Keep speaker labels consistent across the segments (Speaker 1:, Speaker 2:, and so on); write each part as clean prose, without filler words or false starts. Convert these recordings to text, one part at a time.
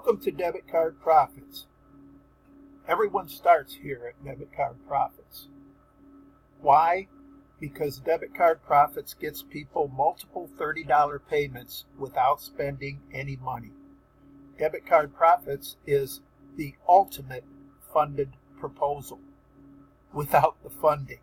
Speaker 1: Welcome to Debit Card Profits. Everyone starts here at Debit Card Profits. Why? Because Debit Card Profits gets people multiple $30 payments without spending any money. Debit Card Profits is the ultimate funded proposal without the funding.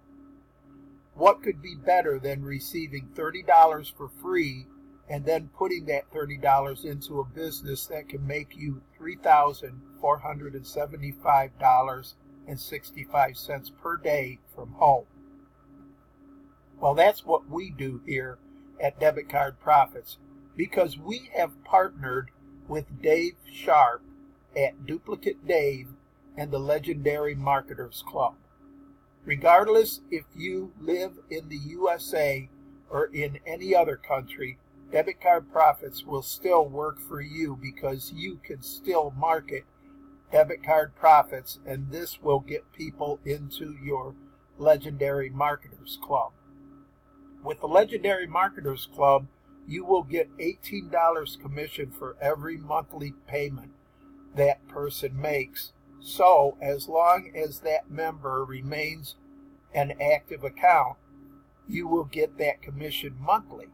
Speaker 1: What could be better than receiving $30 for free and then putting that $30 into a business that can make you $3,475.65 per day from home? Well, that's what we do here at Debit Card Profits, because we have partnered with Dave Sharp at Duplicate Dave and the Legendary Marketers Club. Regardless if you live in the USA or in any other country, Debit Card Profits will still work for you because you can still market Debit Card Profits, and this will get people into your Legendary Marketers Club. With the Legendary Marketers Club, you will get $18 commission for every monthly payment that person makes. So, as long as that member remains an active account, you will get that commission monthly.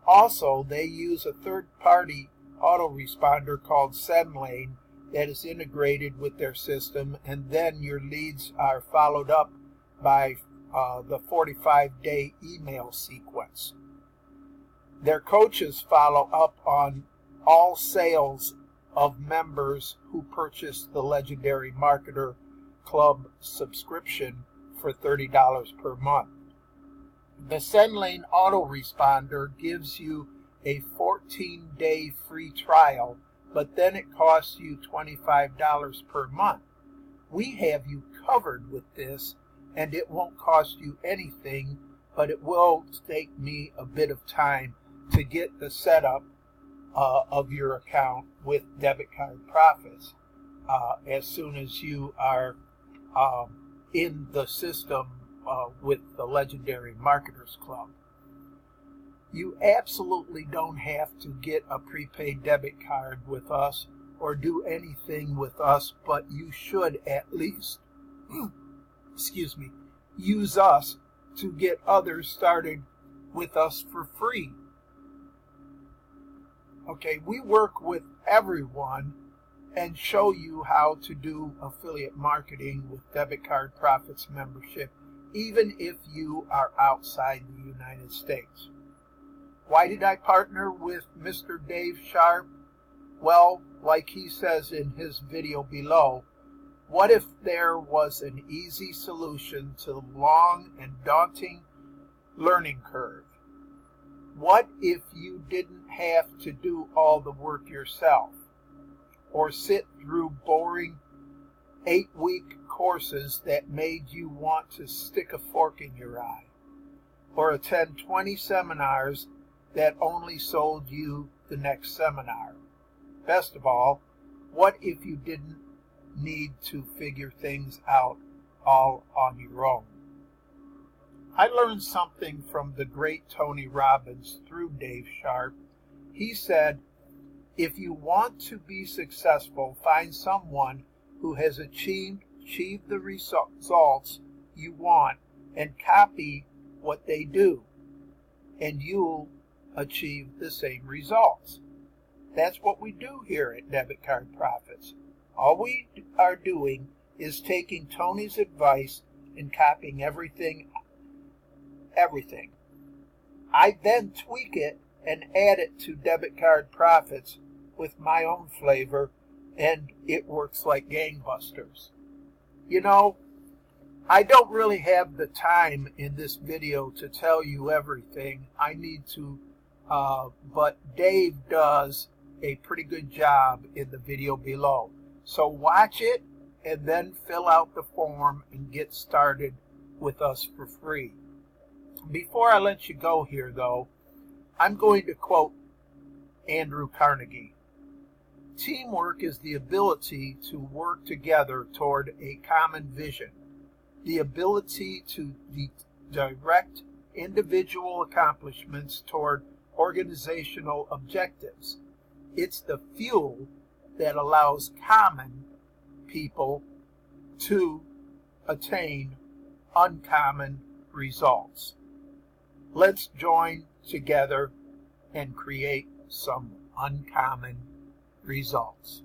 Speaker 1: Also, they use a third-party autoresponder called SendLane that is integrated with their system, and then your leads are followed up by the 45-day email sequence. Their coaches follow up on all sales of members who purchase the Legendary Marketer Club subscription for $30 per month. The SendLane autoresponder gives you a 14-day free trial, but then it costs you $25 per month. We have you covered with this, and it won't cost you anything, but it will take me a bit of time to get the setup of your account with Debit Card Profits as soon as you are in the system with the Legendary Marketers Club. You absolutely don't have to get a prepaid debit card with us or do anything with us, but you should at least use us to get others started with us for free. Okay, we work with everyone and show you how to do affiliate marketing with Debit Card Profits membership, even if you are outside the United States. Why did I partner with Mr. Dave Sharp? Well, like he says in his video below, what if there was an easy solution to the long and daunting learning curve? What if you didn't have to do all the work yourself, or sit through boring 8-week courses that made you want to stick a fork in your eye, or attend 20 seminars that only sold you the next seminar? Best of all, what if you didn't need to figure things out all on your own? I learned something from the great Tony Robbins through Dave Sharp. He said, if you want to be successful, find someone who has achieved the results you want and copy what they do, and you'll achieve the same results. That's what we do here at Debit Card Profits. All we are doing is taking Tony's advice and copying everything. I then tweak it and add it to Debit Card Profits with my own flavor, and it works like gangbusters. You know, I don't really have the time in this video to tell you everything I need to, but Dave does a pretty good job in the video below. So watch it and then fill out the form and get started with us for free. Before I let you go here, though, I'm going to quote Andrew Carnegie. Teamwork is the ability to work together toward a common vision, the ability to direct individual accomplishments toward organizational objectives. It's the fuel that allows common people to attain uncommon results. Let's join together and create some uncommon results.